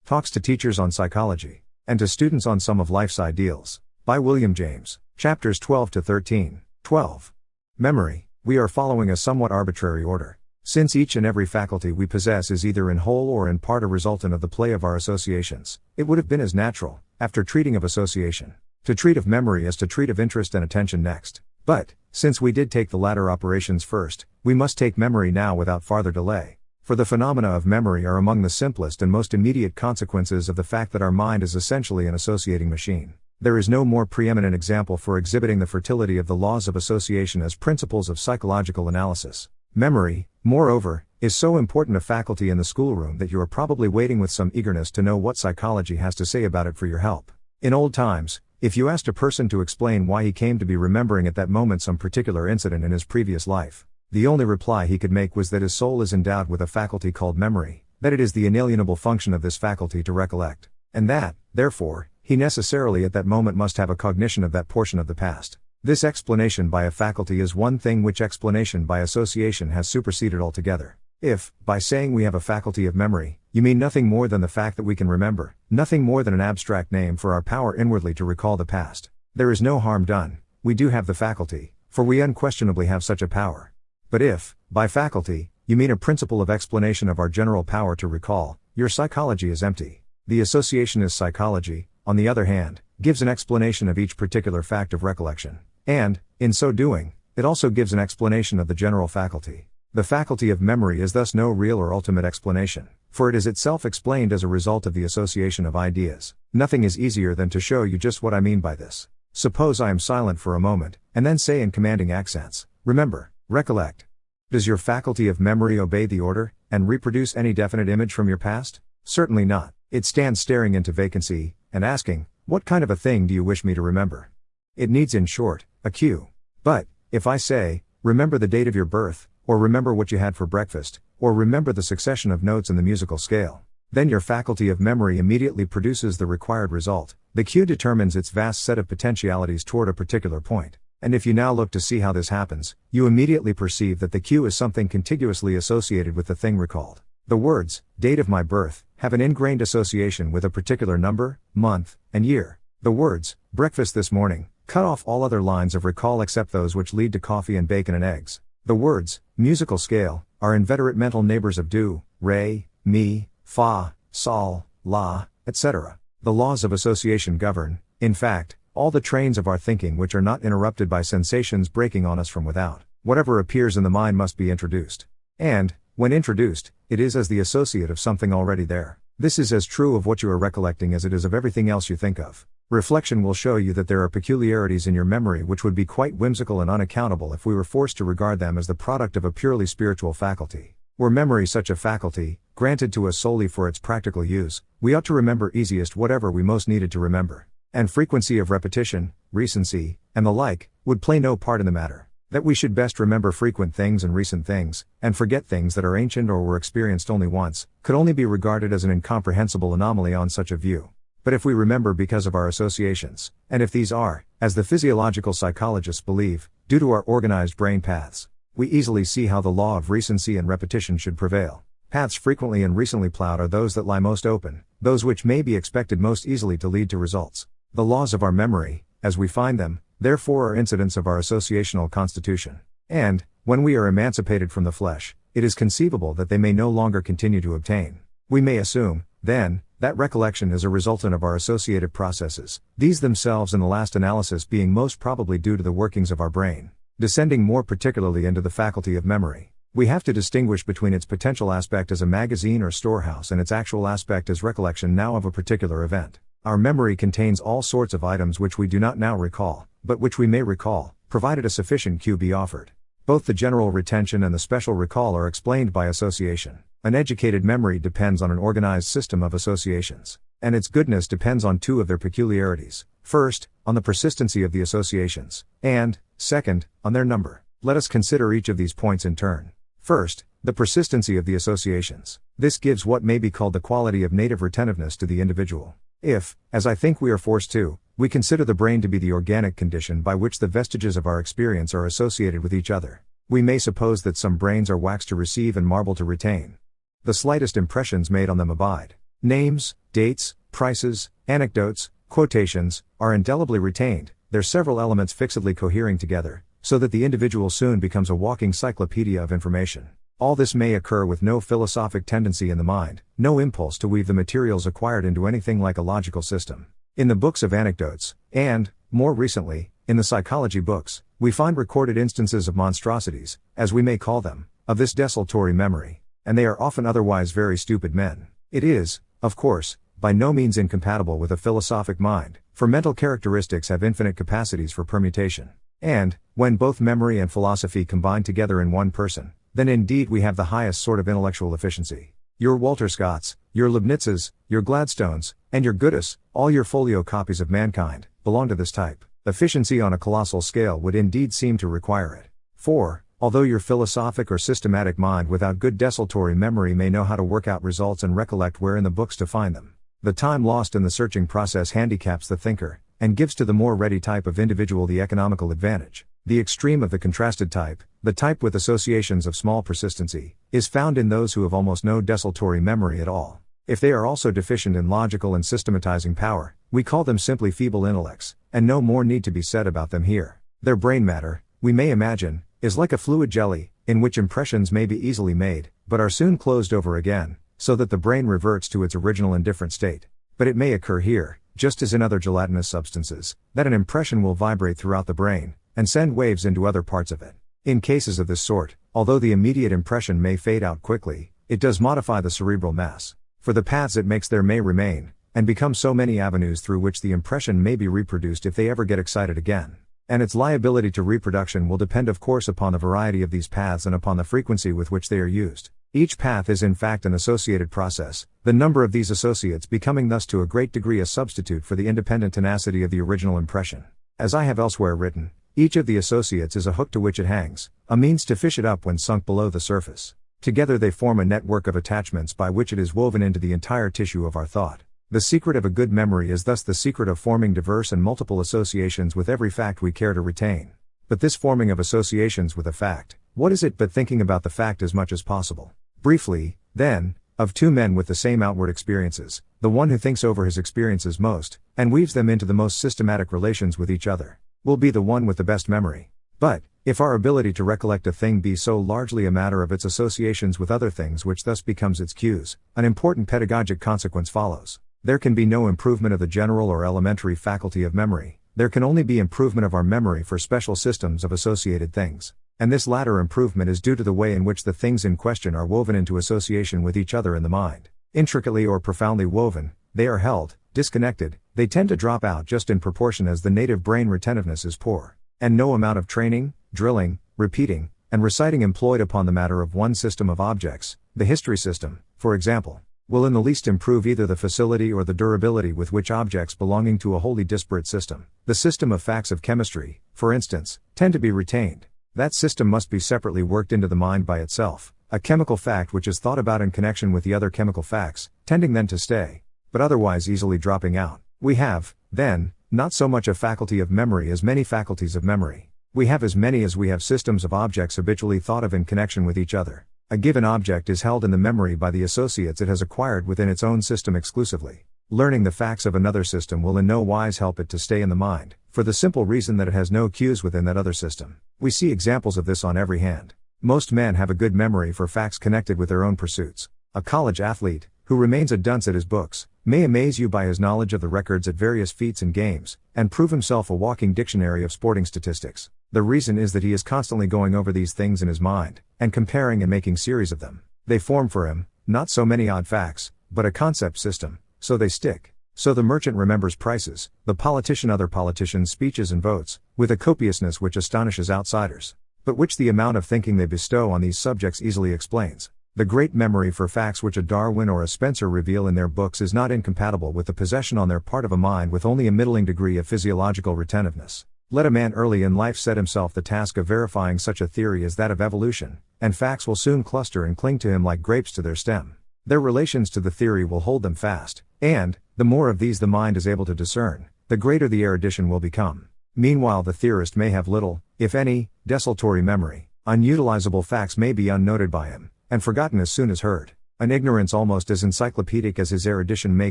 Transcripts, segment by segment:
Talks to Teachers on Psychology, and to Students on Some of Life's Ideals, by William James, chapters 12 to 13. 12. Memory. We are following a somewhat arbitrary order. Since each and every faculty we possess is either in whole or in part a resultant of the play of our associations, it would have been as natural, after treating of association, to treat of memory as to treat of interest and attention next. But, since we did take the latter operations first, we must take memory now without farther delay. For the phenomena of memory are among the simplest and most immediate consequences of the fact that our mind is essentially an associating machine. There is no more preeminent example for exhibiting the fertility of the laws of association as principles of psychological analysis. Memory, moreover, is so important a faculty in the schoolroom that you are probably waiting with some eagerness to know what psychology has to say about it for your help. In old times, if you asked a person to explain why he came to be remembering at that moment some particular incident in his previous life, the only reply he could make was that his soul is endowed with a faculty called memory, that it is the inalienable function of this faculty to recollect, and that, therefore, he necessarily at that moment must have a cognition of that portion of the past. This explanation by a faculty is one thing which explanation by association has superseded altogether. If, by saying we have a faculty of memory, you mean nothing more than the fact that we can remember, nothing more than an abstract name for our power inwardly to recall the past, there is no harm done. We do have the faculty, for we unquestionably have such a power. But if, by faculty, you mean a principle of explanation of our general power to recall, your psychology is empty. The associationist psychology, on the other hand, gives an explanation of each particular fact of recollection, and, in so doing, it also gives an explanation of the general faculty. The faculty of memory is thus no real or ultimate explanation, for it is itself explained as a result of the association of ideas. Nothing is easier than to show you just what I mean by this. Suppose I am silent for a moment, and then say in commanding accents, "Remember, recollect." Does your faculty of memory obey the order, and reproduce any definite image from your past? Certainly not. It stands staring into vacancy, and asking, "What kind of a thing do you wish me to remember?" It needs, in short, a cue. But, if I say, "Remember the date of your birth," or "Remember what you had for breakfast," or "Remember the succession of notes in the musical scale," then your faculty of memory immediately produces the required result. The cue determines its vast set of potentialities toward a particular point. And if you now look to see how this happens, you immediately perceive that the cue is something contiguously associated with the thing recalled. The words, "date of my birth," have an ingrained association with a particular number, month, and year. The words, "breakfast this morning," cut off all other lines of recall except those which lead to coffee and bacon and eggs. The words, "musical scale," are inveterate mental neighbors of do, re, mi, fa, sol, la, etc. The laws of association govern, in fact, all the trains of our thinking which are not interrupted by sensations breaking on us from without. Whatever appears in the mind must be introduced. And, when introduced, it is as the associate of something already there. This is as true of what you are recollecting as it is of everything else you think of. Reflection will show you that there are peculiarities in your memory which would be quite whimsical and unaccountable if we were forced to regard them as the product of a purely spiritual faculty. Were memory such a faculty, granted to us solely for its practical use, we ought to remember easiest whatever we most needed to remember. And frequency of repetition, recency, and the like, would play no part in the matter. That we should best remember frequent things and recent things, and forget things that are ancient or were experienced only once, could only be regarded as an incomprehensible anomaly on such a view. But if we remember because of our associations, and if these are, as the physiological psychologists believe, due to our organized brain paths, we easily see how the law of recency and repetition should prevail. Paths frequently and recently plowed are those that lie most open, those which may be expected most easily to lead to results. The laws of our memory, as we find them, therefore are incidents of our associational constitution. And, when we are emancipated from the flesh, it is conceivable that they may no longer continue to obtain. We may assume, then, that recollection is a resultant of our associative processes, these themselves in the last analysis being most probably due to the workings of our brain. Descending more particularly into the faculty of memory, we have to distinguish between its potential aspect as a magazine or storehouse and its actual aspect as recollection now of a particular event. Our memory contains all sorts of items which we do not now recall, but which we may recall, provided a sufficient cue be offered. Both the general retention and the special recall are explained by association. An educated memory depends on an organized system of associations, and its goodness depends on two of their peculiarities. First, on the persistency of the associations, and, second, on their number. Let us consider each of these points in turn. First, the persistency of the associations. This gives what may be called the quality of native retentiveness to the individual. If, as I think we are forced to, we consider the brain to be the organic condition by which the vestiges of our experience are associated with each other, we may suppose that some brains are wax to receive and marble to retain. The slightest impressions made on them abide. Names, dates, prices, anecdotes, quotations, are indelibly retained, their several elements fixedly cohering together, so that the individual soon becomes a walking cyclopedia of information. All this may occur with no philosophic tendency in the mind, no impulse to weave the materials acquired into anything like a logical system. In the books of anecdotes, and, more recently, in the psychology books, we find recorded instances of monstrosities, as we may call them, of this desultory memory, and they are often otherwise very stupid men. It is, of course, by no means incompatible with a philosophic mind, for mental characteristics have infinite capacities for permutation. And, when both memory and philosophy combine together in one person, then indeed we have the highest sort of intellectual efficiency. Your Walter Scotts, your Leibnizes, your Gladstones, and your Goethes, all your folio copies of mankind, belong to this type. Efficiency on a colossal scale would indeed seem to require it. For, although your philosophic or systematic mind without good desultory memory may know how to work out results and recollect where in the books to find them, the time lost in the searching process handicaps the thinker, and gives to the more ready type of individual the economical advantage. The extreme of the contrasted type, the type with associations of small persistency, is found in those who have almost no desultory memory at all. If they are also deficient in logical and systematizing power, we call them simply feeble intellects, and no more need to be said about them here. Their brain matter, we may imagine, is like a fluid jelly, in which impressions may be easily made, but are soon closed over again, so that the brain reverts to its original indifferent state. But it may occur here, just as in other gelatinous substances, that an impression will vibrate throughout the brain, and send waves into other parts of it. In cases of this sort, although the immediate impression may fade out quickly, it does modify the cerebral mass. For the paths it makes there may remain, and become so many avenues through which the impression may be reproduced if they ever get excited again. And its liability to reproduction will depend of course upon the variety of these paths and upon the frequency with which they are used. Each path is in fact an associated process, the number of these associates becoming thus to a great degree a substitute for the independent tenacity of the original impression. As I have elsewhere written, each of the associates is a hook to which it hangs, a means to fish it up when sunk below the surface. Together they form a network of attachments by which it is woven into the entire tissue of our thought. The secret of a good memory is thus the secret of forming diverse and multiple associations with every fact we care to retain. But this forming of associations with a fact, what is it but thinking about the fact as much as possible? Briefly, then, of two men with the same outward experiences, the one who thinks over his experiences most, and weaves them into the most systematic relations with each other, will be the one with the best memory. But, if our ability to recollect a thing be so largely a matter of its associations with other things which thus becomes its cues, an important pedagogic consequence follows. There can be no improvement of the general or elementary faculty of memory, there can only be improvement of our memory for special systems of associated things. And this latter improvement is due to the way in which the things in question are woven into association with each other in the mind. Intricately or profoundly woven, they are held, disconnected, they tend to drop out just in proportion as the native brain retentiveness is poor. And no amount of training, drilling, repeating, and reciting employed upon the matter of one system of objects, the history system, for example, will in the least improve either the facility or the durability with which objects belonging to a wholly disparate system, the system of facts of chemistry, for instance, tend to be retained. That system must be separately worked into the mind by itself, a chemical fact which is thought about in connection with the other chemical facts, tending then to stay, but otherwise easily dropping out. We have, then, not so much a faculty of memory as many faculties of memory. We have as many as we have systems of objects habitually thought of in connection with each other. A given object is held in the memory by the associates it has acquired within its own system exclusively. Learning the facts of another system will in no wise help it to stay in the mind, for the simple reason that it has no cues within that other system. We see examples of this on every hand. Most men have a good memory for facts connected with their own pursuits. A college athlete, who remains a dunce at his books, may amaze you by his knowledge of the records at various feats and games, and prove himself a walking dictionary of sporting statistics. The reason is that he is constantly going over these things in his mind, and comparing and making series of them. They form for him, not so many odd facts, but a concept system, so they stick. So the merchant remembers prices, the politician other politicians' speeches and votes, with a copiousness which astonishes outsiders, but which the amount of thinking they bestow on these subjects easily explains. The great memory for facts which a Darwin or a Spencer reveal in their books is not incompatible with the possession on their part of a mind with only a middling degree of physiological retentiveness. Let a man early in life set himself the task of verifying such a theory as that of evolution, and facts will soon cluster and cling to him like grapes to their stem. Their relations to the theory will hold them fast, and, the more of these the mind is able to discern, the greater the erudition will become. Meanwhile the theorist may have little, if any, desultory memory. Unutilizable facts may be unnoted by him, and forgotten as soon as heard. An ignorance almost as encyclopedic as his erudition may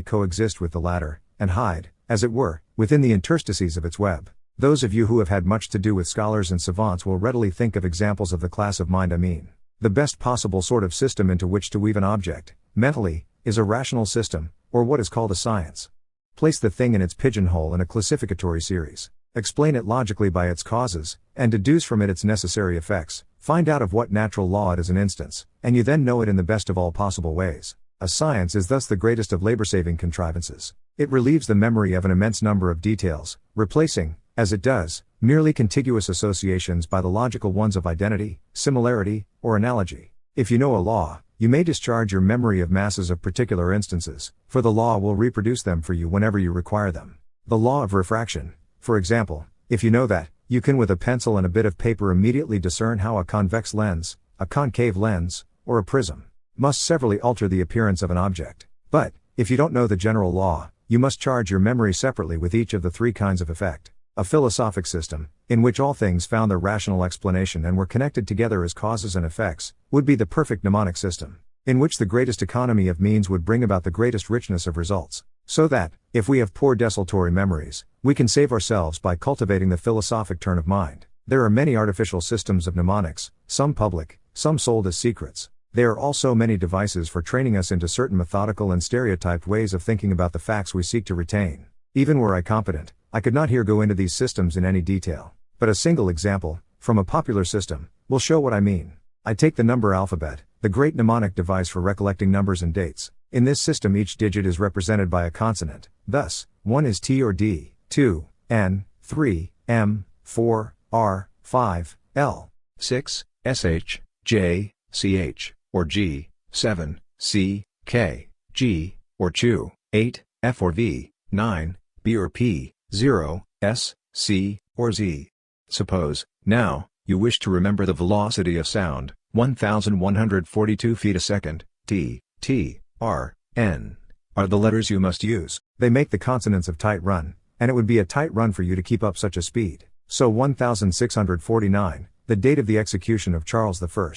coexist with the latter, and hide, as it were, within the interstices of its web. Those of you who have had much to do with scholars and savants will readily think of examples of the class of mind I mean. The best possible sort of system into which to weave an object, mentally, is a rational system, or what is called a science. Place the thing in its pigeonhole in a classificatory series. Explain it logically by its causes, and deduce from it its necessary effects. Find out of what natural law it is an instance, and you then know it in the best of all possible ways. A science is thus the greatest of labor-saving contrivances. It relieves the memory of an immense number of details, replacing, as it does, merely contiguous associations by the logical ones of identity, similarity, or analogy. If you know a law, you may discharge your memory of masses of particular instances, for the law will reproduce them for you whenever you require them. The law of refraction, for example, if you know that, you can with a pencil and a bit of paper immediately discern how a convex lens, a concave lens, or a prism, must severally alter the appearance of an object. But, if you don't know the general law, you must charge your memory separately with each of the three kinds of effect. A philosophic system, in which all things found their rational explanation and were connected together as causes and effects, would be the perfect mnemonic system, in which the greatest economy of means would bring about the greatest richness of results. So that, if we have poor desultory memories, we can save ourselves by cultivating the philosophic turn of mind. There are many artificial systems of mnemonics, some public, some sold as secrets. There are also many devices for training us into certain methodical and stereotyped ways of thinking about the facts we seek to retain. Even were I competent, I could not here go into these systems in any detail, but a single example, from a popular system, will show what I mean. I take the number alphabet, the great mnemonic device for recollecting numbers and dates. In this system each digit is represented by a consonant, thus, 1 is T or D, 2, N, 3, M, 4, R, 5, L, 6, SH, J, CH, or G, 7, C, K, G, or Q, 8, F or V, 9, B or P, 0, S, C, or Z. Suppose, now, you wish to remember the velocity of sound, 1142 feet a second, T, T, R, N, are the letters you must use. They make the consonants of tight run, and it would be a tight run for you to keep up such a speed. So 1649, the date of the execution of Charles I,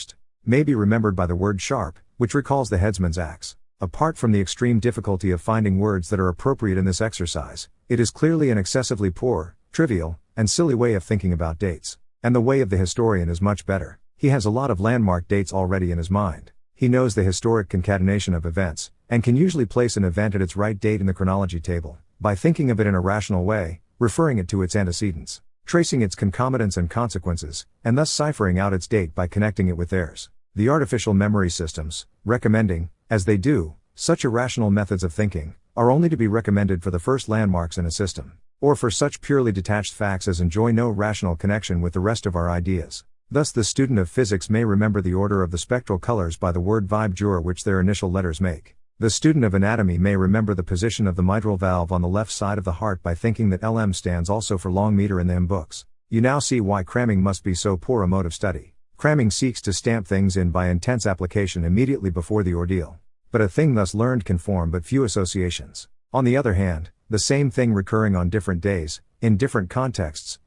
may be remembered by the word sharp, which recalls the headsman's axe. Apart from the extreme difficulty of finding words that are appropriate in this exercise, it is clearly an excessively poor, trivial, and silly way of thinking about dates. And the way of the historian is much better. He has a lot of landmark dates already in his mind. He knows the historic concatenation of events, and can usually place an event at its right date in the chronology table, by thinking of it in a rational way, referring it to its antecedents, tracing its concomitants and consequences, and thus ciphering out its date by connecting it with theirs. The artificial memory systems, recommending, as they do, such irrational methods of thinking, are only to be recommended for the first landmarks in a system, or for such purely detached facts as enjoy no rational connection with the rest of our ideas. Thus the student of physics may remember the order of the spectral colors by the word vibgeur which their initial letters make. The student of anatomy may remember the position of the mitral valve on the left side of the heart by thinking that LM stands also for long meter in them books. You now see why cramming must be so poor a mode of study. Cramming seeks to stamp things in by intense application immediately before the ordeal. But a thing thus learned can form but few associations. On the other hand, the same thing recurring on different days, in different contexts,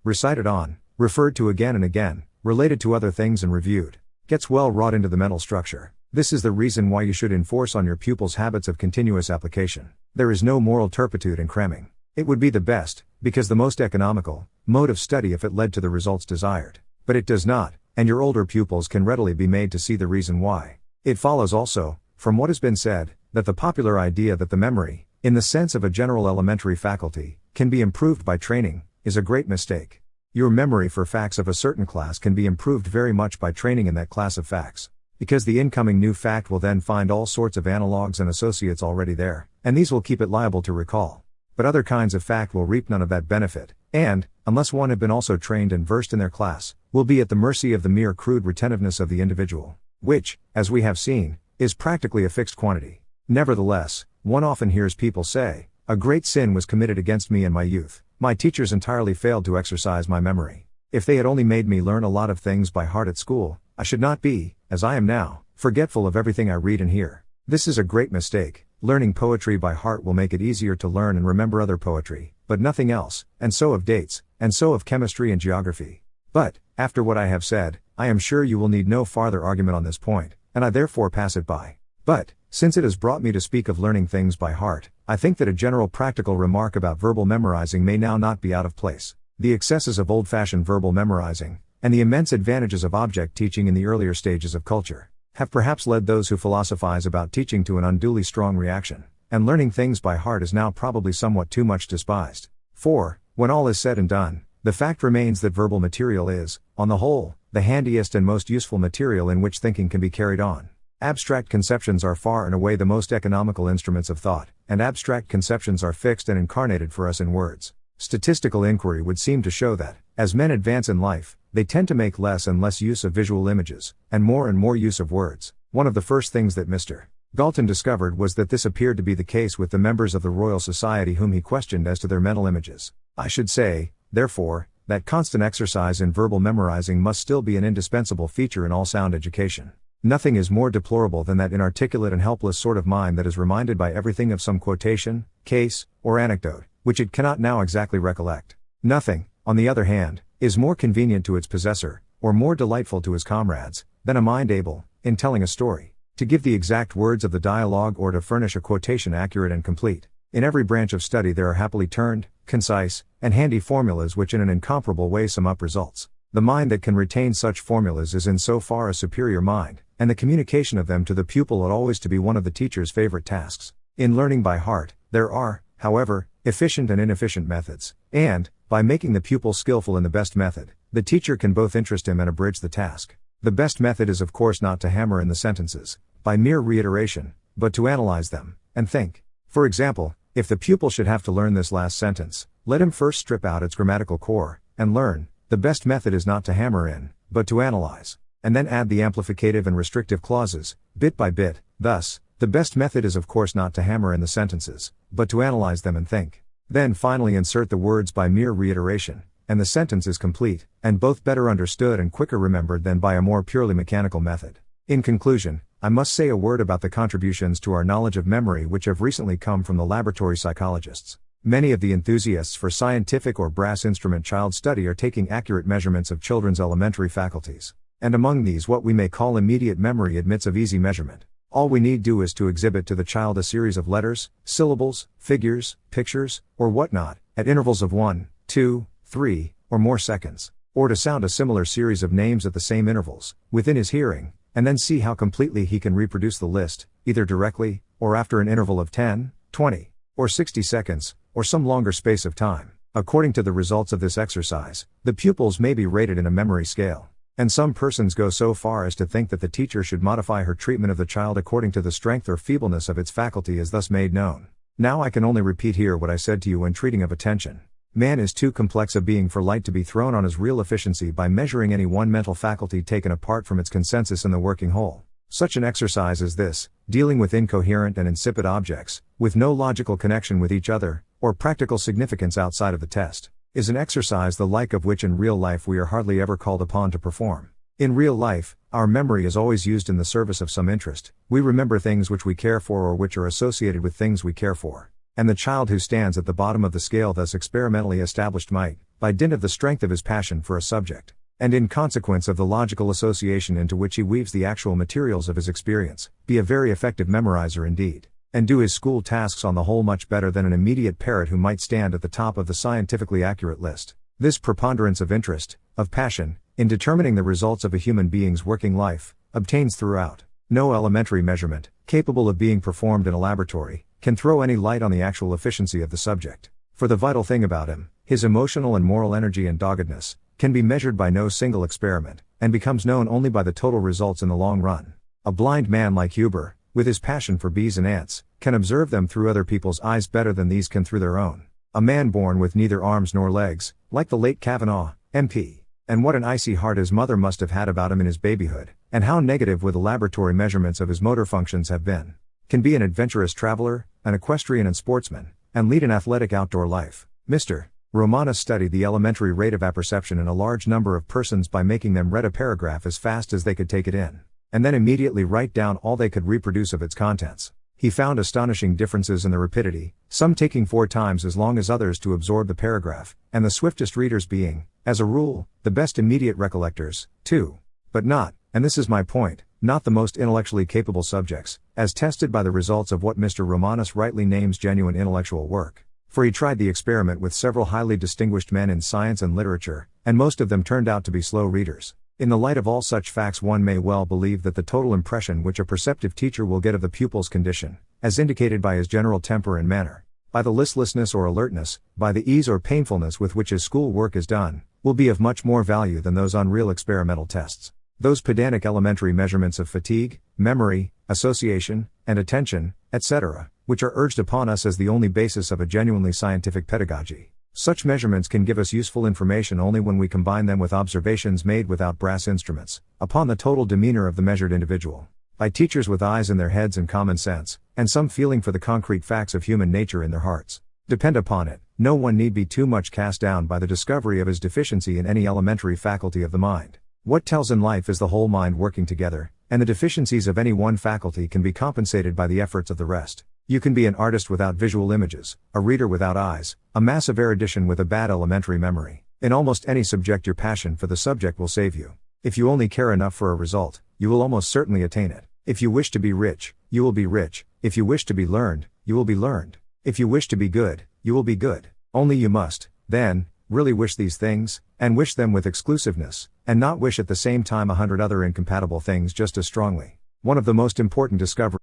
recited on, referred to again and again, related to other things and reviewed, gets well wrought into the mental structure. This is the reason why you should enforce on your pupils habits of continuous application. There is no moral turpitude in cramming. It would be the best, because the most economical, mode of study if it led to the results desired. But it does not, and your older pupils can readily be made to see the reason why. It follows also, from what has been said, that the popular idea that the memory, in the sense of a general elementary faculty, can be improved by training, is a great mistake. Your memory for facts of a certain class can be improved very much by training in that class of facts, because the incoming new fact will then find all sorts of analogues and associates already there, and these will keep it liable to recall. But other kinds of fact will reap none of that benefit, and, unless one have been also trained and versed in their class, will be at the mercy of the mere crude retentiveness of the individual, which, as we have seen, is practically a fixed quantity. Nevertheless, one often hears people say, "A great sin was committed against me in my youth. My teachers entirely failed to exercise my memory. If they had only made me learn a lot of things by heart at school, I should not be, as I am now, forgetful of everything I read and hear." This is a great mistake. Learning poetry by heart will make it easier to learn and remember other poetry, but nothing else, and so of dates, and so of chemistry and geography. But, after what I have said, I am sure you will need no farther argument on this point, and I therefore pass it by. But, since it has brought me to speak of learning things by heart, I think that a general practical remark about verbal memorizing may now not be out of place. The excesses of old-fashioned verbal memorizing, and the immense advantages of object teaching in the earlier stages of culture, have perhaps led those who philosophize about teaching to an unduly strong reaction, and learning things by heart is now probably somewhat too much despised. For, when all is said and done, the fact remains that verbal material is, on the whole, the handiest and most useful material in which thinking can be carried on. Abstract conceptions are far and away the most economical instruments of thought, and abstract conceptions are fixed and incarnated for us in words. Statistical inquiry would seem to show that, as men advance in life, they tend to make less and less use of visual images, and more use of words. One of the first things that Mr. Galton discovered was that this appeared to be the case with the members of the Royal Society whom he questioned as to their mental images. I should say, therefore, that constant exercise in verbal memorizing must still be an indispensable feature in all sound education. Nothing is more deplorable than that inarticulate and helpless sort of mind that is reminded by everything of some quotation, case, or anecdote, which it cannot now exactly recollect. Nothing, on the other hand, is more convenient to its possessor, or more delightful to his comrades, than a mind able, in telling a story, to give the exact words of the dialogue or to furnish a quotation accurate and complete. In every branch of study there are happily turned, concise, and handy formulas which in an incomparable way sum up results. The mind that can retain such formulas is in so far a superior mind, and the communication of them to the pupil ought always to be one of the teacher's favorite tasks. In learning by heart, there are, however, efficient and inefficient methods, and, by making the pupil skillful in the best method, the teacher can both interest him and abridge the task. The best method is of course not to hammer in the sentences, by mere reiteration, but to analyze them, and think. For example, if the pupil should have to learn this last sentence, let him first strip out its grammatical core, and learn. The best method is not to hammer in, but to analyze, and then add the amplificative and restrictive clauses, bit by bit. Thus, the best method is of course not to hammer in the sentences, but to analyze them and think. Then finally insert the words by mere reiteration, and the sentence is complete, and both better understood and quicker remembered than by a more purely mechanical method. In conclusion, I must say a word about the contributions to our knowledge of memory which have recently come from the laboratory psychologists. Many of the enthusiasts for scientific or brass instrument child study are taking accurate measurements of children's elementary faculties. And among these what we may call immediate memory admits of easy measurement. All we need do is to exhibit to the child a series of letters, syllables, figures, pictures, or whatnot, at intervals of 1, 2, 3, or more seconds, or to sound a similar series of names at the same intervals, within his hearing, and then see how completely he can reproduce the list, either directly, or after an interval of 10, 20, or 60 seconds, or some longer space of time. According to the results of this exercise, the pupils may be rated in a memory scale. And some persons go so far as to think that the teacher should modify her treatment of the child according to the strength or feebleness of its faculty as thus made known. Now I can only repeat here what I said to you when treating of attention. Man is too complex a being for light to be thrown on his real efficiency by measuring any one mental faculty taken apart from its consensus in the working whole. Such an exercise as this, dealing with incoherent and insipid objects, with no logical connection with each other, or practical significance outside of the test, is an exercise the like of which in real life we are hardly ever called upon to perform. In real life, our memory is always used in the service of some interest. We remember things which we care for or which are associated with things we care for. And the child who stands at the bottom of the scale thus experimentally established might, by dint of the strength of his passion for a subject, and in consequence of the logical association into which he weaves the actual materials of his experience, be a very effective memorizer indeed, and do his school tasks on the whole much better than an immediate parrot who might stand at the top of the scientifically accurate list. This preponderance of interest, of passion, in determining the results of a human being's working life, obtains throughout. No elementary measurement, capable of being performed in a laboratory, can throw any light on the actual efficiency of the subject. For the vital thing about him, his emotional and moral energy and doggedness, can be measured by no single experiment, and becomes known only by the total results in the long run. A blind man like Huber, with his passion for bees and ants, can observe them through other people's eyes better than these can through their own. A man born with neither arms nor legs, like the late Kavanaugh, MP. And what an icy heart his mother must have had about him in his babyhood, and how negative with the laboratory measurements of his motor functions have been, can be an adventurous traveler, an equestrian and sportsman, and lead an athletic outdoor life. Mr. Romanus studied the elementary rate of apperception in a large number of persons by making them read a paragraph as fast as they could take it in, and then immediately write down all they could reproduce of its contents. He found astonishing differences in the rapidity, some taking 4 times as long as others to absorb the paragraph, and the swiftest readers being, as a rule, the best immediate recollectors, too. But not, and this is my point, not the most intellectually capable subjects, as tested by the results of what Mr. Romanus rightly names genuine intellectual work. For he tried the experiment with several highly distinguished men in science and literature, and most of them turned out to be slow readers. In the light of all such facts, one may well believe that the total impression which a perceptive teacher will get of the pupil's condition, as indicated by his general temper and manner, by the listlessness or alertness, by the ease or painfulness with which his school work is done, will be of much more value than those unreal experimental tests. Those pedantic elementary measurements of fatigue, memory, association, and attention, etc., which are urged upon us as the only basis of a genuinely scientific pedagogy. Such measurements can give us useful information only when we combine them with observations made without brass instruments, upon the total demeanor of the measured individual, by teachers with eyes in their heads and common sense, and some feeling for the concrete facts of human nature in their hearts. Depend upon it, no one need be too much cast down by the discovery of his deficiency in any elementary faculty of the mind. What tells in life is the whole mind working together, and the deficiencies of any one faculty can be compensated by the efforts of the rest. You can be an artist without visual images, a reader without eyes, a massive erudition with a bad elementary memory. In almost any subject, your passion for the subject will save you. If you only care enough for a result, you will almost certainly attain it. If you wish to be rich, you will be rich. If you wish to be learned, you will be learned. If you wish to be good, you will be good. Only you must, then, really wish these things, and wish them with exclusiveness, and not wish at the same time 100 other incompatible things just as strongly. One of the most important discoveries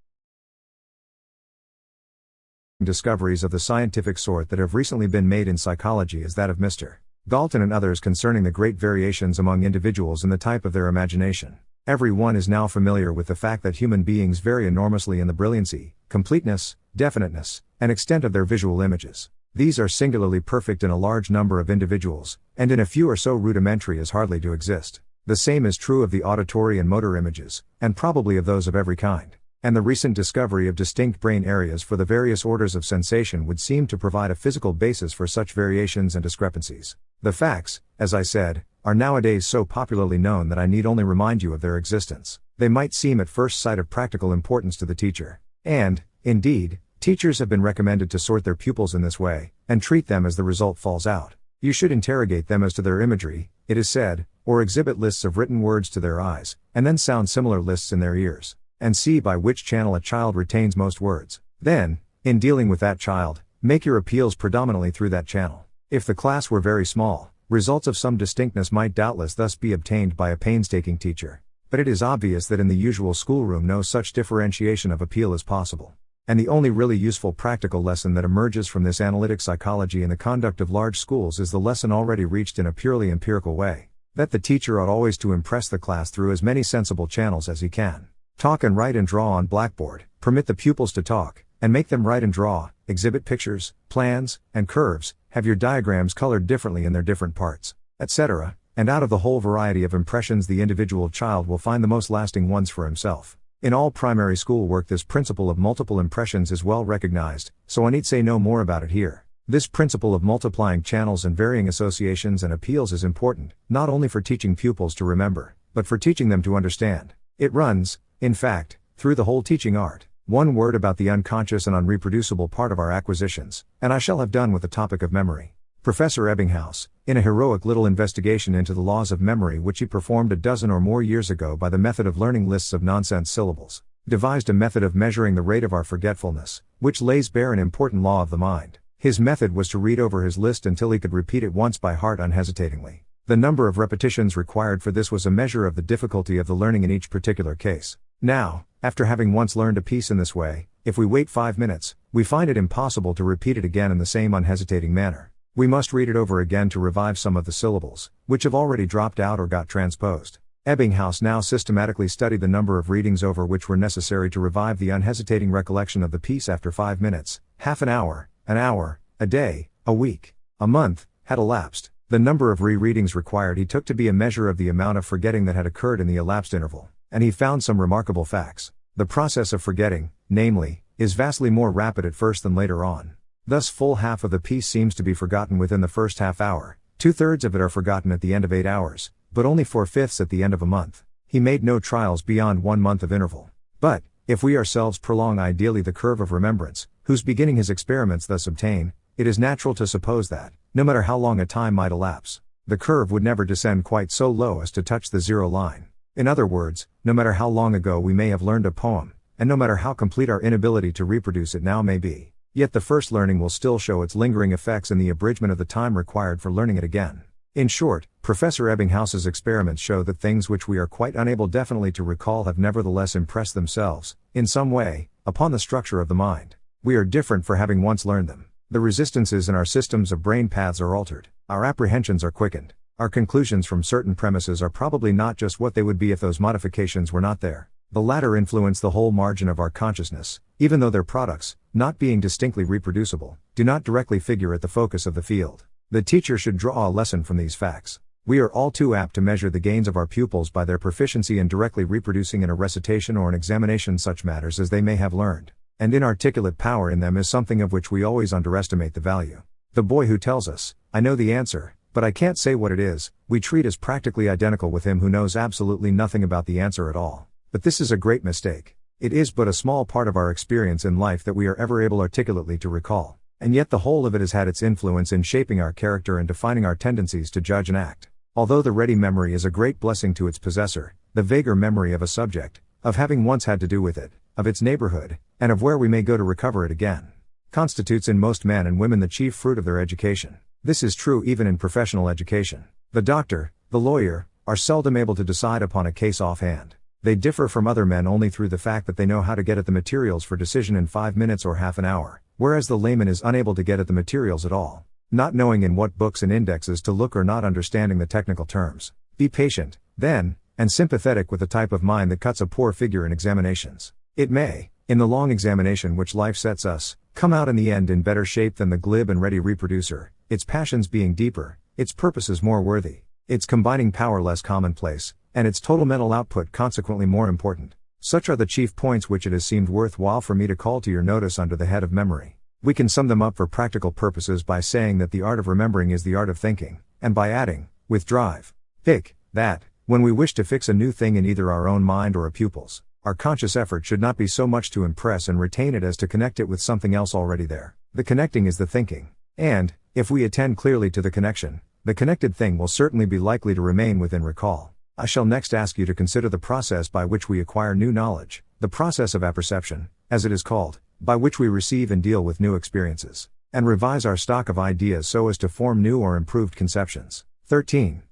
of the scientific sort that have recently been made in psychology is that of Mr. Galton and others concerning the great variations among individuals in the type of their imagination. Every one is now familiar with the fact that human beings vary enormously in the brilliancy, completeness, definiteness, and extent of their visual images. These are singularly perfect in a large number of individuals, and in a few are so rudimentary as hardly to exist. The same is true of the auditory and motor images, and probably of those of every kind. And the recent discovery of distinct brain areas for the various orders of sensation would seem to provide a physical basis for such variations and discrepancies. The facts, as I said, are nowadays so popularly known that I need only remind you of their existence. They might seem at first sight of practical importance to the teacher. And, indeed, teachers have been recommended to sort their pupils in this way, and treat them as the result falls out. You should interrogate them as to their imagery, it is said, or exhibit lists of written words to their eyes, and then sound similar lists in their ears, and see by which channel a child retains most words. Then, in dealing with that child, make your appeals predominantly through that channel. If the class were very small, results of some distinctness might doubtless thus be obtained by a painstaking teacher. But it is obvious that in the usual schoolroom no such differentiation of appeal is possible. And the only really useful practical lesson that emerges from this analytic psychology in the conduct of large schools is the lesson already reached in a purely empirical way, that the teacher ought always to impress the class through as many sensible channels as he can. Talk and write and draw on blackboard, permit the pupils to talk, and make them write and draw, exhibit pictures, plans, and curves, have your diagrams colored differently in their different parts, etc., and out of the whole variety of impressions the individual child will find the most lasting ones for himself. In all primary school work this principle of multiple impressions is well recognized, so I need say no more about it here. This principle of multiplying channels and varying associations and appeals is important, not only for teaching pupils to remember, but for teaching them to understand. It runs, in fact, through the whole teaching art. One word about the unconscious and unreproducible part of our acquisitions, and I shall have done with the topic of memory. Professor Ebbinghaus, in a heroic little investigation into the laws of memory which he performed a dozen or more years ago by the method of learning lists of nonsense syllables, devised a method of measuring the rate of our forgetfulness, which lays bare an important law of the mind. His method was to read over his list until he could repeat it once by heart unhesitatingly. The number of repetitions required for this was a measure of the difficulty of the learning in each particular case. Now, after having once learned a piece in this way, if we wait 5 minutes, we find it impossible to repeat it again in the same unhesitating manner. We must read it over again to revive some of the syllables, which have already dropped out or got transposed. Ebbinghaus now systematically studied the number of readings over which were necessary to revive the unhesitating recollection of the piece after 5 minutes, half an hour, a day, a week, a month, had elapsed. The number of rereadings required he took to be a measure of the amount of forgetting that had occurred in the elapsed interval, and he found some remarkable facts. The process of forgetting, namely, is vastly more rapid at first than later on. Thus full half of the piece seems to be forgotten within the first half hour, 2/3 of it are forgotten at the end of 8 hours, but only 4/5 at the end of a month. He made no trials beyond 1 month of interval. But, if we ourselves prolong ideally the curve of remembrance, whose beginning his experiments thus obtain, it is natural to suppose that, no matter how long a time might elapse, the curve would never descend quite so low as to touch the zero line. In other words, no matter how long ago we may have learned a poem, and no matter how complete our inability to reproduce it now may be, yet the first learning will still show its lingering effects in the abridgment of the time required for learning it again. In short, Professor Ebbinghouse's experiments show that things which we are quite unable definitely to recall have nevertheless impressed themselves, in some way, upon the structure of the mind. We are different for having once learned them. The resistances in our systems of brain paths are altered. Our apprehensions are quickened. Our conclusions from certain premises are probably not just what they would be if those modifications were not there. The latter influence the whole margin of our consciousness, even though their products, not being distinctly reproducible, do not directly figure at the focus of the field. The teacher should draw a lesson from these facts. We are all too apt to measure the gains of our pupils by their proficiency in directly reproducing in a recitation or an examination such matters as they may have learned. And inarticulate power in them is something of which we always underestimate the value. The boy who tells us, "I know the answer, but I can't say what it is," we treat as practically identical with him who knows absolutely nothing about the answer at all. But this is a great mistake. It is but a small part of our experience in life that we are ever able articulately to recall, and yet the whole of it has had its influence in shaping our character and defining our tendencies to judge and act. Although the ready memory is a great blessing to its possessor, the vaguer memory of a subject, of having once had to do with it, of its neighborhood, and of where we may go to recover it again, constitutes in most men and women the chief fruit of their education. This is true even in professional education. The doctor, the lawyer, are seldom able to decide upon a case offhand. They differ from other men only through the fact that they know how to get at the materials for decision in 5 minutes or half an hour, whereas the layman is unable to get at the materials at all, not knowing in what books and indexes to look or not understanding the technical terms. Be patient, then, and sympathetic with the type of mind that cuts a poor figure in examinations. It may, in the long examination which life sets us, come out in the end in better shape than the glib and ready reproducer, its passions being deeper, its purposes more worthy, its combining power less commonplace, and its total mental output consequently more important. Such are the chief points which it has seemed worthwhile for me to call to your notice under the head of memory. We can sum them up for practical purposes by saying that the art of remembering is the art of thinking, and by adding, with drive, pick, that, when we wish to fix a new thing in either our own mind or a pupil's, our conscious effort should not be so much to impress and retain it as to connect it with something else already there. The connecting is the thinking. And, if we attend clearly to the connection, the connected thing will certainly be likely to remain within recall. I shall next ask you to consider the process by which we acquire new knowledge, the process of apperception, as it is called, by which we receive and deal with new experiences, and revise our stock of ideas so as to form new or improved conceptions. 13.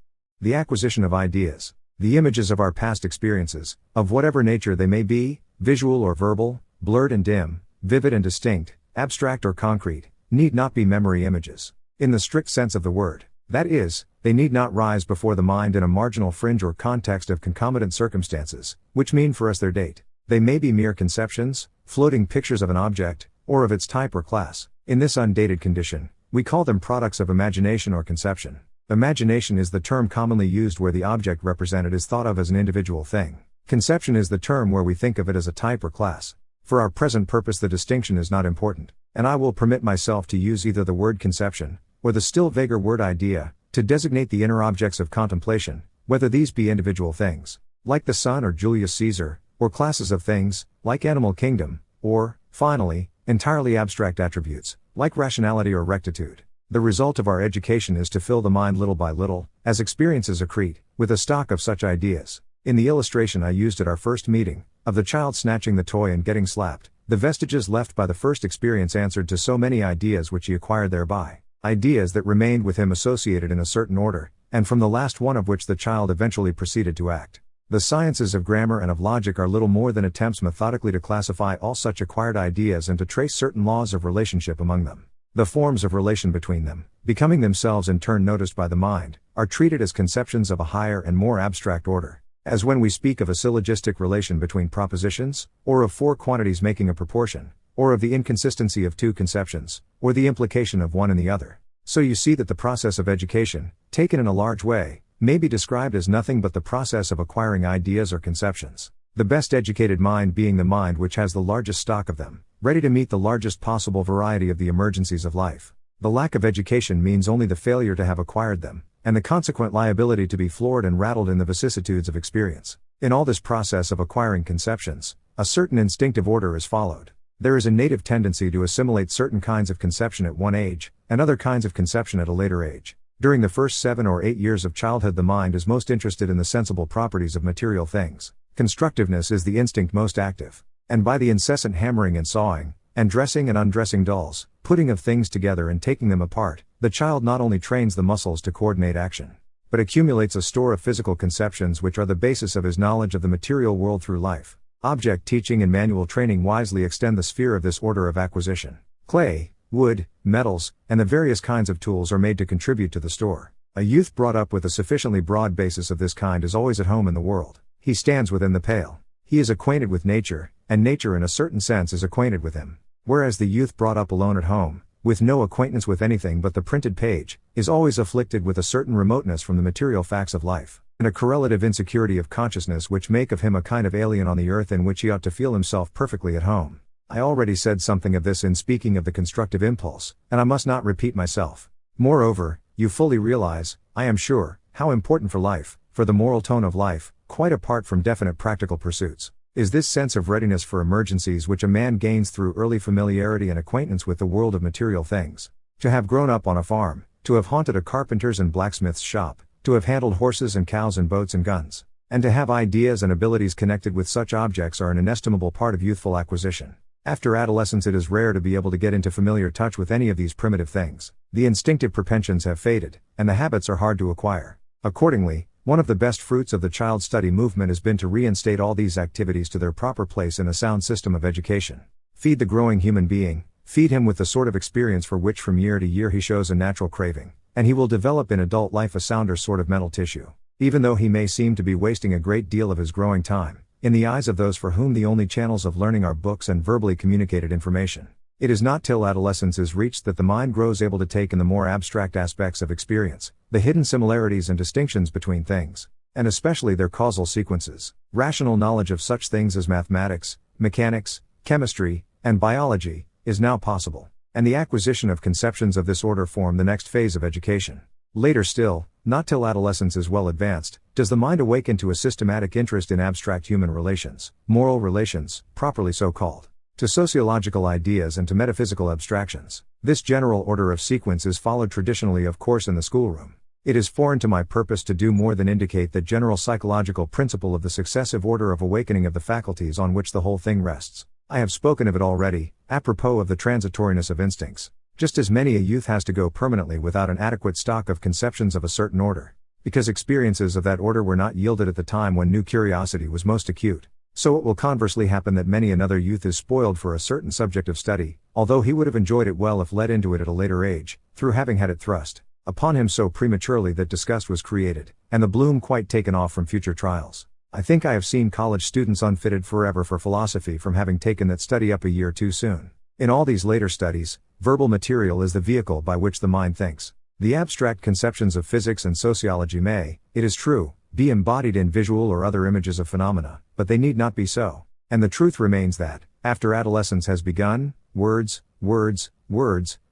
The acquisition of ideas. The images of our past experiences, of whatever nature they may be, visual or verbal, blurred and dim, vivid and distinct, abstract or concrete, need not be memory images, in the strict sense of the word. That is, they need not rise before the mind in a marginal fringe or context of concomitant circumstances, which mean for us their date. They may be mere conceptions, floating pictures of an object, or of its type or class. In this undated condition, we call them products of imagination or conception. Imagination is the term commonly used where the object represented is thought of as an individual thing. Conception is the term where we think of it as a type or class. For our present purpose the distinction is not important, and I will permit myself to use either the word conception, or the still vaguer word idea, to designate the inner objects of contemplation, whether these be individual things, like the sun or Julius Caesar, or classes of things, like animal kingdom, or, finally, entirely abstract attributes, like rationality or rectitude. The result of our education is to fill the mind little by little, as experiences accrete, with a stock of such ideas. In the illustration I used at our first meeting, of the child snatching the toy and getting slapped, the vestiges left by the first experience answered to so many ideas which he acquired thereby. Ideas that remained with him associated in a certain order, and from the last one of which the child eventually proceeded to act. The sciences of grammar and of logic are little more than attempts methodically to classify all such acquired ideas and to trace certain laws of relationship among them. The forms of relation between them, becoming themselves in turn noticed by the mind, are treated as conceptions of a higher and more abstract order, as when we speak of a syllogistic relation between propositions, or of four quantities making a proportion, or of the inconsistency of two conceptions, or the implication of one in the other. So you see that the process of education, taken in a large way, may be described as nothing but the process of acquiring ideas or conceptions. The best educated mind being the mind which has the largest stock of them, ready to meet the largest possible variety of the emergencies of life. The lack of education means only the failure to have acquired them, and the consequent liability to be floored and rattled in the vicissitudes of experience. In all this process of acquiring conceptions, a certain instinctive order is followed. There is a native tendency to assimilate certain kinds of conception at one age, and other kinds of conception at a later age. During the first 7 or 8 years of childhood, the mind is most interested in the sensible properties of material things. Constructiveness is the instinct most active. And by the incessant hammering and sawing, and dressing and undressing dolls, putting of things together and taking them apart, the child not only trains the muscles to coordinate action, but accumulates a store of physical conceptions which are the basis of his knowledge of the material world through life. Object teaching and manual training wisely extend the sphere of this order of acquisition. Clay, wood, metals, and the various kinds of tools are made to contribute to the store. A youth brought up with a sufficiently broad basis of this kind is always at home in the world. He stands within the pale. He is acquainted with nature, and nature in a certain sense is acquainted with him. Whereas the youth brought up alone at home, with no acquaintance with anything but the printed page, is always afflicted with a certain remoteness from the material facts of life, and a correlative insecurity of consciousness which make of him a kind of alien on the earth in which he ought to feel himself perfectly at home. I already said something of this in speaking of the constructive impulse, and I must not repeat myself. Moreover, you fully realize, I am sure, how important for life, for the moral tone of life, quite apart from definite practical pursuits, is this sense of readiness for emergencies which a man gains through early familiarity and acquaintance with the world of material things. To have grown up on a farm, to have haunted a carpenter's and blacksmith's shop, to have handled horses and cows and boats and guns, and to have ideas and abilities connected with such objects are an inestimable part of youthful acquisition. After adolescence it is rare to be able to get into familiar touch with any of these primitive things. The instinctive propensions have faded, and the habits are hard to acquire. Accordingly, one of the best fruits of the child study movement has been to reinstate all these activities to their proper place in a sound system of education. Feed the growing human being, feed him with the sort of experience for which from year to year he shows a natural craving, and he will develop in adult life a sounder sort of mental tissue. Even though he may seem to be wasting a great deal of his growing time, in the eyes of those for whom the only channels of learning are books and verbally communicated information. It is not till adolescence is reached that the mind grows able to take in the more abstract aspects of experience, the hidden similarities and distinctions between things, and especially their causal sequences. Rational knowledge of such things as mathematics, mechanics, chemistry, and biology is now possible, and the acquisition of conceptions of this order form the next phase of education. Later still, not till adolescence is well advanced, does the mind awaken to a systematic interest in abstract human relations, moral relations, properly so called, to sociological ideas and to metaphysical abstractions. This general order of sequence is followed traditionally of course in the schoolroom. It is foreign to my purpose to do more than indicate that general psychological principle of the successive order of awakening of the faculties on which the whole thing rests. I have spoken of it already, apropos of the transitoriness of instincts. Just as many a youth has to go permanently without an adequate stock of conceptions of a certain order, because experiences of that order were not yielded at the time when new curiosity was most acute, so it will conversely happen that many another youth is spoiled for a certain subject of study, although he would have enjoyed it well if led into it at a later age, through having had it thrust upon him so prematurely that disgust was created, and the bloom quite taken off from future trials. I think I have seen college students unfitted forever for philosophy from having taken that study up a year too soon. In all these later studies, verbal material is the vehicle by which the mind thinks. The abstract conceptions of physics and sociology may, it is true, be embodied in visual or other images of phenomena, but they need not be so. And the truth remains that, after adolescence has begun, words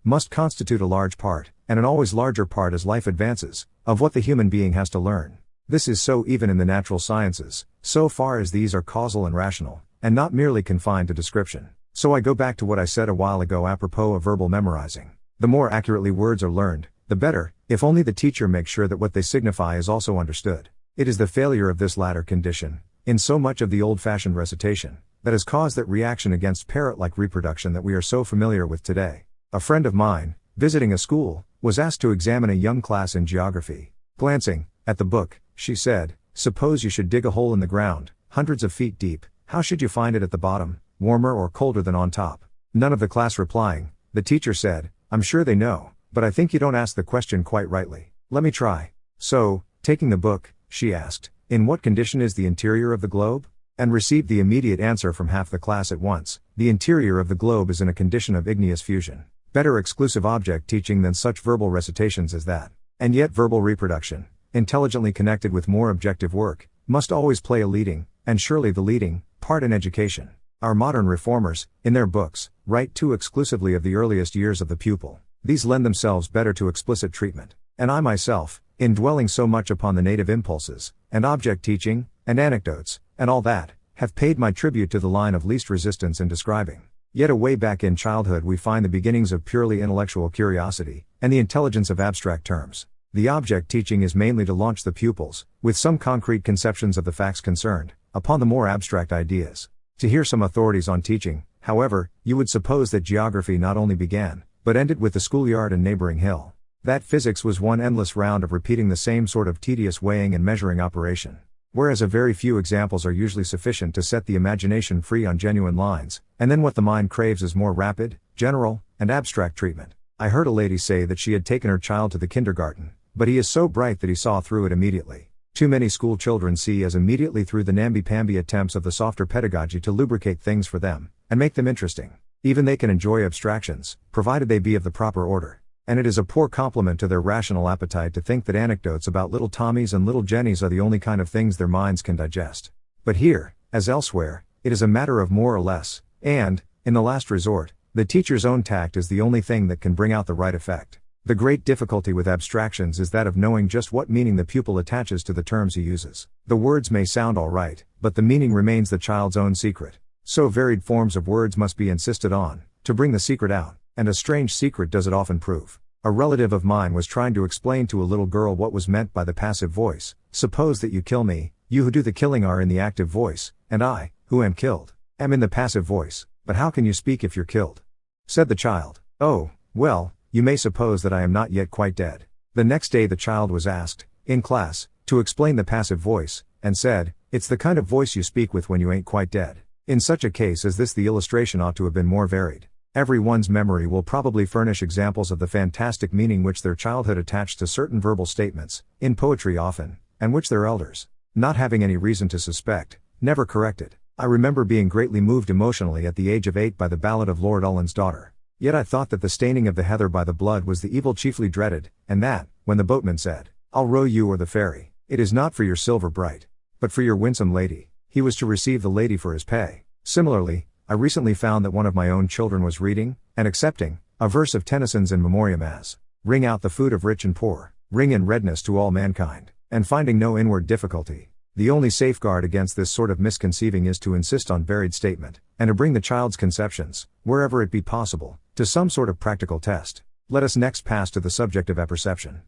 must constitute a large part, and an always larger part as life advances, of what the human being has to learn. This is so even in the natural sciences, so far as these are causal and rational, and not merely confined to description. So I go back to what I said a while ago apropos of verbal memorizing. The more accurately words are learned, the better, if only the teacher makes sure that what they signify is also understood. It is the failure of this latter condition, in so much of the old-fashioned recitation, that has caused that reaction against parrot-like reproduction that we are so familiar with today. A friend of mine, visiting a school, was asked to examine a young class in geography. Glancing at the book, she said, "Suppose you should dig a hole in the ground, hundreds of feet deep, how should you find it at the bottom? Warmer or colder than on top?" None of the class replying, the teacher said, "I'm sure they know, but I think you don't ask the question quite rightly. Let me try." So, taking the book, she asked, "In what condition is the interior of the globe?" and received the immediate answer from half the class at once, "The interior of the globe is in a condition of igneous fusion." Better exclusive object teaching than such verbal recitations as that. And yet verbal reproduction, intelligently connected with more objective work, must always play a leading, and surely the leading, part in education. Our modern reformers, in their books, write too exclusively of the earliest years of the pupil. These lend themselves better to explicit treatment. And I myself, in dwelling so much upon the native impulses, and object teaching, and anecdotes, and all that, have paid my tribute to the line of least resistance in describing. Yet away back in childhood we find the beginnings of purely intellectual curiosity, and the intelligence of abstract terms. The object teaching is mainly to launch the pupils, with some concrete conceptions of the facts concerned, upon the more abstract ideas. To hear some authorities on teaching, however, you would suppose that geography not only began, but ended with the schoolyard and neighboring hill. That physics was one endless round of repeating the same sort of tedious weighing and measuring operation. Whereas a very few examples are usually sufficient to set the imagination free on genuine lines, and then what the mind craves is more rapid, general, and abstract treatment. I heard a lady say that she had taken her child to the kindergarten, but he is so bright that he saw through it immediately. Too many school children see as immediately through the namby-pamby attempts of the softer pedagogy to lubricate things for them, and make them interesting. Even they can enjoy abstractions, provided they be of the proper order. And it is a poor compliment to their rational appetite to think that anecdotes about little Tommies and little Jennies are the only kind of things their minds can digest. But here, as elsewhere, it is a matter of more or less, and, in the last resort, the teacher's own tact is the only thing that can bring out the right effect. The great difficulty with abstractions is that of knowing just what meaning the pupil attaches to the terms he uses. The words may sound all right, but the meaning remains the child's own secret. So varied forms of words must be insisted on, to bring the secret out. And a strange secret does it often prove. A relative of mine was trying to explain to a little girl what was meant by the passive voice. Suppose that you kill me, you who do the killing are in the active voice, and I, who am killed, am in the passive voice, but how can you speak if you're killed? Said the child. Oh, well, you may suppose that I am not yet quite dead. The next day the child was asked, in class, to explain the passive voice, and said, it's the kind of voice you speak with when you ain't quite dead. In such a case as this the illustration ought to have been more varied. Everyone's memory will probably furnish examples of the fantastic meaning which their childhood attached to certain verbal statements, in poetry often, and which their elders, not having any reason to suspect, never corrected. I remember being greatly moved emotionally at the age of 8 by the ballad of Lord Ullin's daughter. Yet I thought that the staining of the heather by the blood was the evil chiefly dreaded, and that, when the boatman said, I'll row you or the ferry, it is not for your silver bright, but for your winsome lady, he was to receive the lady for his pay. Similarly, I recently found that one of my own children was reading, and accepting, a verse of Tennyson's In Memoriam as, ring out the food of rich and poor, ring in redness to all mankind, and finding no inward difficulty. The only safeguard against this sort of misconceiving is to insist on varied statement, and to bring the child's conceptions, wherever it be possible, to some sort of practical test. Let us next pass to the subject of apperception.